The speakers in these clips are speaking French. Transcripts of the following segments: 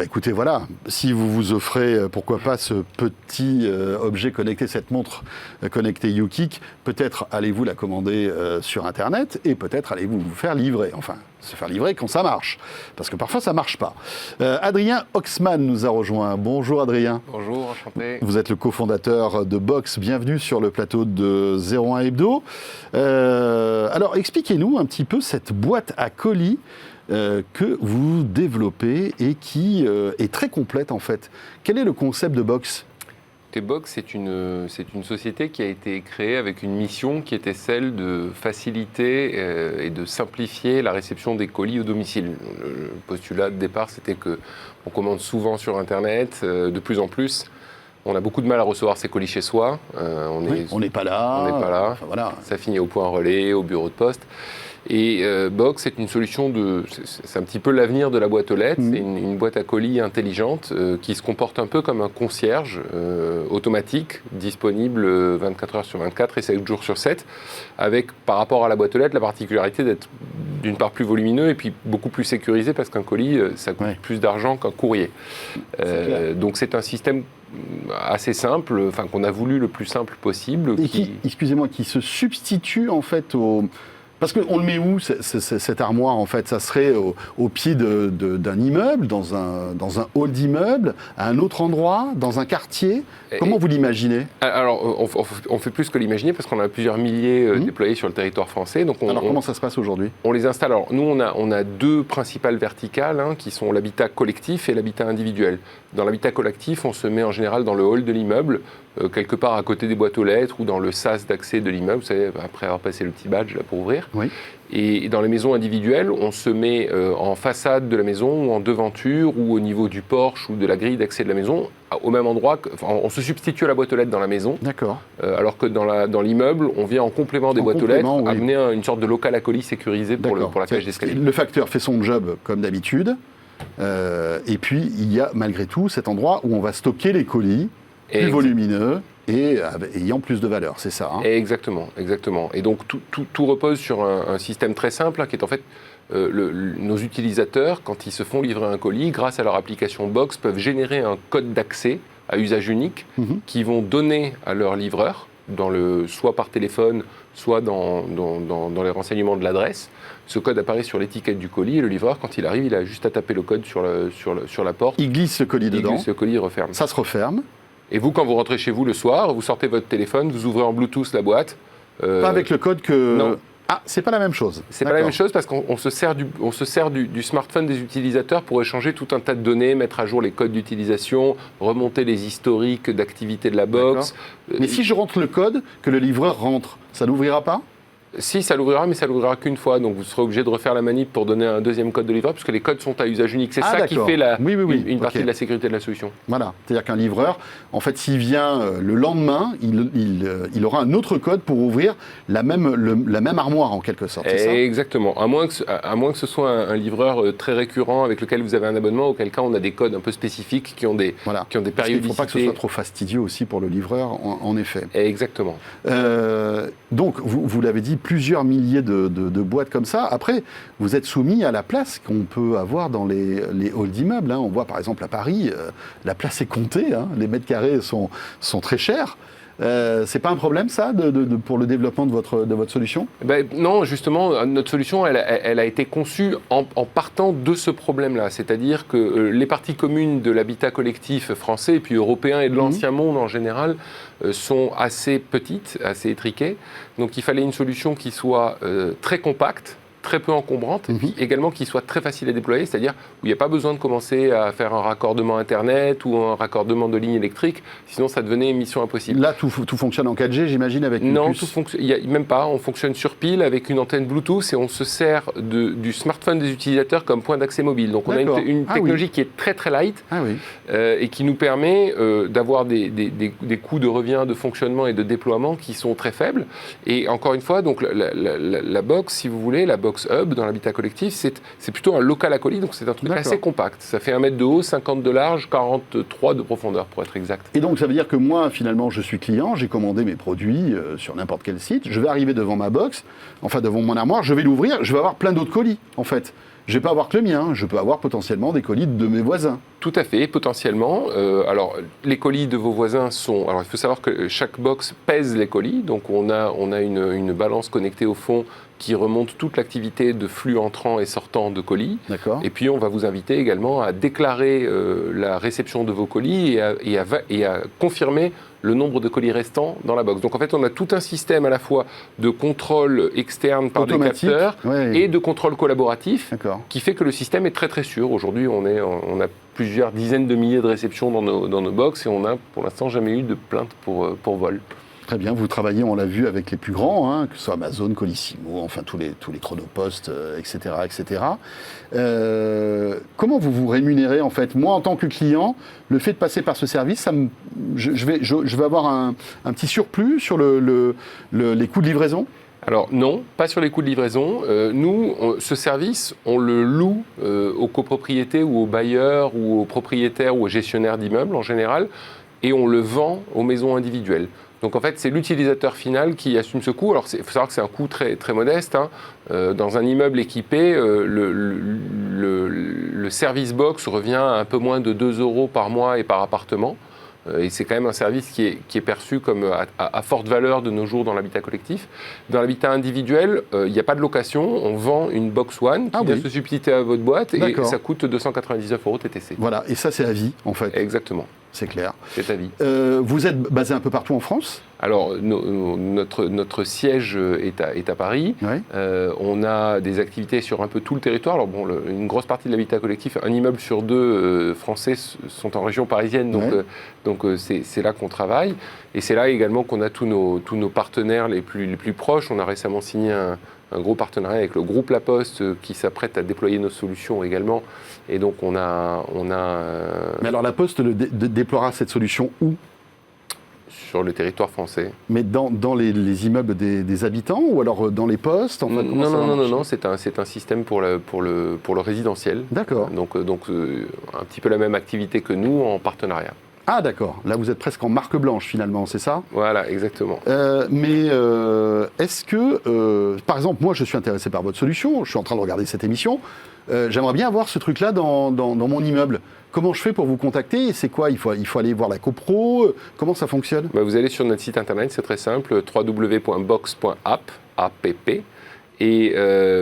Bah écoutez, voilà, si vous vous offrez, pourquoi pas, ce petit objet connecté, cette montre connectée YouKeek, peut-être allez-vous la commander sur Internet et peut-être allez-vous vous faire livrer. Enfin, se faire livrer quand ça marche, parce que parfois ça ne marche pas. Adrien Oxman nous a rejoint. Bonjour Adrien. Bonjour, enchanté. Vous êtes le cofondateur de Box. Bienvenue sur le plateau de 01 Hebdo. Alors, expliquez-nous un petit peu cette boîte à colis que vous développez et qui est très complète en fait. Quel est le concept de Box ? Box, c'est une société qui a été créée avec une mission qui était celle de faciliter et de simplifier la réception des colis au domicile. Le postulat de départ, c'était qu'on commande souvent sur Internet, de plus en plus. On a beaucoup de mal à recevoir ces colis chez soi. On n'est pas là. On n'est pas là. Enfin, voilà. Ça finit au point relais, au bureau de poste. Et Box, c'est une solution c'est un petit peu l'avenir de la boîte aux lettres. C'est une boîte à colis intelligente qui se comporte un peu comme un concierge automatique, disponible 24 heures sur 24 et 7 jours sur 7, avec, par rapport à la boîte aux lettres, la particularité d'être d'une part plus volumineux et puis beaucoup plus sécurisé parce qu'un colis, ça coûte plus d'argent qu'un courrier. Donc c'est un système assez simple, enfin qu'on a voulu le plus simple possible. Et excusez-moi, qui se substitue en fait au... Parce qu'on le met où, cette armoire, en fait? Ça serait au pied d'un immeuble, dans un hall d'immeuble, à un autre endroit, dans un quartier? Comment vous l'imaginez? Alors, on fait plus que l'imaginer, parce qu'on a plusieurs milliers déployés sur le territoire français. Donc alors, comment ça se passe aujourd'hui? On les installe. Alors, nous, on a deux principales verticales, qui sont l'habitat collectif et l'habitat individuel. Dans l'habitat collectif, on se met en général dans le hall de l'immeuble, quelque part à côté des boîtes aux lettres ou dans le sas d'accès de l'immeuble, vous savez, après avoir passé le petit badge là, pour ouvrir. Oui. Et dans les maisons individuelles, on se met en façade de la maison ou en devanture ou au niveau du porche ou de la grille d'accès de la maison, au même endroit. On se substitue à la boîte aux lettres dans la maison. D'accord. Alors que dans l'immeuble, on vient en complément des boîtes aux lettres, amener une sorte de local à colis sécurisé pour la cage d'escalier. Le facteur fait son job comme d'habitude. Et puis, il y a malgré tout cet endroit où on va stocker les colis plus volumineux et ayant plus de valeur, c'est ça, hein? Exactement. Et donc, tout repose sur un système très simple, qui est en fait, nos utilisateurs, quand ils se font livrer un colis, grâce à leur application Box, peuvent générer un code d'accès à usage unique qu'ils vont donner à leur livreur, soit par téléphone, soit dans les renseignements de l'adresse. Ce code apparaît sur l'étiquette du colis et le livreur, quand il arrive, il a juste à taper le code sur la porte. Il glisse ce colis dedans. Il glisse ce colis, il referme. Ça se referme. Et vous, quand vous rentrez chez vous le soir, vous sortez votre téléphone, vous ouvrez en Bluetooth la boîte. Pas avec le code que... Non. Ah, c'est pas la même chose. C'est pas la même chose parce qu'on se sert du smartphone des utilisateurs pour échanger tout un tas de données, mettre à jour les codes d'utilisation, remonter les historiques d'activité de la box. Mais si je rentre le code, que le livreur rentre, ça n'ouvrira pas ? Si, ça l'ouvrira, mais ça l'ouvrira qu'une fois. Donc vous serez obligé de refaire la manip pour donner un deuxième code de livreur, puisque les codes sont à usage unique. C'est ça qui fait une partie de la sécurité de la solution. Voilà. C'est-à-dire qu'un livreur, en fait, s'il vient le lendemain, il aura un autre code pour ouvrir la même armoire, en quelque sorte. C'est ça ? Exactement. À moins que ce soit un livreur très récurrent avec lequel vous avez un abonnement, auquel cas on a des codes un peu spécifiques qui ont des périodicités. Il ne faut pas que ce soit trop fastidieux aussi pour le livreur, en effet. Exactement. Donc, vous l'avez dit, plusieurs milliers de boîtes comme ça. Après, vous êtes soumis à la place qu'on peut avoir dans les halls d'immeubles. On voit par exemple à Paris, la place est comptée, les mètres carrés sont très chers. C'est pas un problème ça pour le développement de votre solution? Non, justement, notre solution, elle a été conçue en partant de ce problème-là. C'est-à-dire que les parties communes de l'habitat collectif français et puis européen et de l'ancien monde en général sont assez petites, assez étriquées. Donc il fallait une solution qui soit très compacte, très peu encombrante, et puis également qui soit très facile à déployer, c'est-à-dire où il n'y a pas besoin de commencer à faire un raccordement Internet ou un raccordement de ligne électrique, sinon ça devenait mission impossible. Là, tout fonctionne en 4G, j'imagine, avec une puce? Non, même pas. On fonctionne sur pile avec une antenne Bluetooth et on se sert du smartphone des utilisateurs comme point d'accès mobile. Donc on a une technologie qui est très très light et qui nous permet d'avoir des coûts de revient, de fonctionnement et de déploiement qui sont très faibles. Et encore une fois, donc la box, si vous voulez, la box Hub dans l'habitat collectif, c'est plutôt un local à colis, donc c'est un truc assez compact. Ça fait 1 mètre de haut, 50 de large, 43 de profondeur pour être exact. Et donc ça veut dire que moi, finalement, je suis client, j'ai commandé mes produits sur n'importe quel site, je vais arriver devant ma box, enfin devant mon armoire, je vais l'ouvrir, je vais avoir plein d'autres colis, en fait. je ne vais pas avoir que le mien, je peux avoir potentiellement des colis de mes voisins. Tout à fait, potentiellement. Alors, les colis de vos voisins sont... Alors, il faut savoir que chaque box pèse les colis. Donc, on a une balance connectée au fond qui remonte toute l'activité de flux entrant et sortant de colis. D'accord. Et puis, on va vous inviter également à déclarer la réception de vos colis et à confirmer le nombre de colis restants dans la box. Donc, en fait, on a tout un système à la fois de contrôle externe par des capteurs et de contrôle collaboratif qui fait que le système est très, très sûr. Aujourd'hui, on a plusieurs dizaines de milliers de réceptions dans nos box et on n'a pour l'instant jamais eu de plainte pour vol. Très bien, vous travaillez, on l'a vu, avec les plus grands, hein, que ce soit Amazon, Colissimo, enfin tous les Chronopost, etc. etc. Comment vous vous rémunérez en fait? Moi, en tant que client, le fait de passer par ce service, je vais avoir un petit surplus sur les coûts de livraison? Alors non, pas sur les coûts de livraison. Nous, ce service, on le loue aux copropriétés ou aux bailleurs ou aux propriétaires ou aux gestionnaires d'immeubles en général, et on le vend aux maisons individuelles. Donc en fait, c'est l'utilisateur final qui assume ce coût. Alors il faut savoir que c'est un coût très, très modeste. Hein. Dans un immeuble équipé, le service box revient à un peu moins de 2 € par mois et par appartement. Et c'est quand même un service qui est perçu comme à forte valeur de nos jours dans l'habitat collectif. Dans l'habitat individuel, il n'y a pas de location. On vend une Box One qui va se substituer à votre boîte et ça coûte 299 € TTC. Voilà, et ça c'est à vie en fait. Exactement. C'est clair. C'est à vie. Vous êtes basé un peu partout en France? Alors, notre siège est à Paris. Ouais. On a des activités sur un peu tout le territoire. Alors, bon, une grosse partie de l'habitat collectif, un immeuble sur deux français sont en région parisienne, donc c'est là qu'on travaille. Et c'est là également qu'on a tous nos partenaires les plus proches. On a récemment signé un gros partenariat avec le groupe La Poste qui s'apprête à déployer nos solutions également. Et donc, on a Mais alors, La Poste déploiera cette solution où? Sur le territoire français. Mais dans les immeubles des habitants ou alors dans les postes? Enfin, non, c'est un système pour le résidentiel. D'accord. Donc un petit peu la même activité que nous en partenariat. Ah d'accord, là vous êtes presque en marque blanche finalement, c'est ça? Voilà, exactement. Mais est-ce que, par exemple, moi je suis intéressé par votre solution, je suis en train de regarder cette émission, j'aimerais bien avoir ce truc-là dans mon immeuble. Comment je fais pour vous contacter? C'est quoi? Il faut aller voir la copro? Comment ça fonctionne? Vous allez sur notre site internet, c'est très simple, www.box.app, et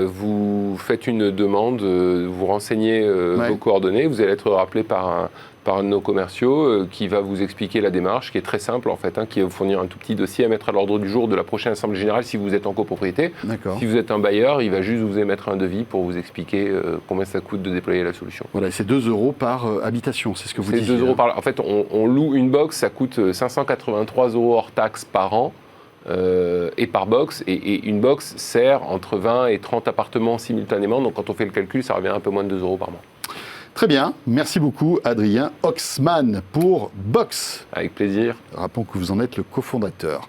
vous faites une demande, vous renseignez vos coordonnées, vous allez être rappelé par un de nos commerciaux qui va vous expliquer la démarche, qui est très simple en fait, qui va vous fournir un tout petit dossier à mettre à l'ordre du jour de la prochaine assemblée générale si vous êtes en copropriété. D'accord. Si vous êtes un bailleur, il va juste vous émettre un devis pour vous expliquer combien ça coûte de déployer la solution. Voilà, c'est 2 € par habitation, c'est ce que vous disiez. C'est 2 € par... En fait, on loue une box, ça coûte 583 € hors taxe par an. Et par box, et une box sert entre 20 et 30 appartements simultanément, donc quand on fait le calcul, ça revient à un peu moins de 2 € par mois. Très bien, merci beaucoup Adrien Oxman pour Box. Avec plaisir. Rappelons que vous en êtes le cofondateur.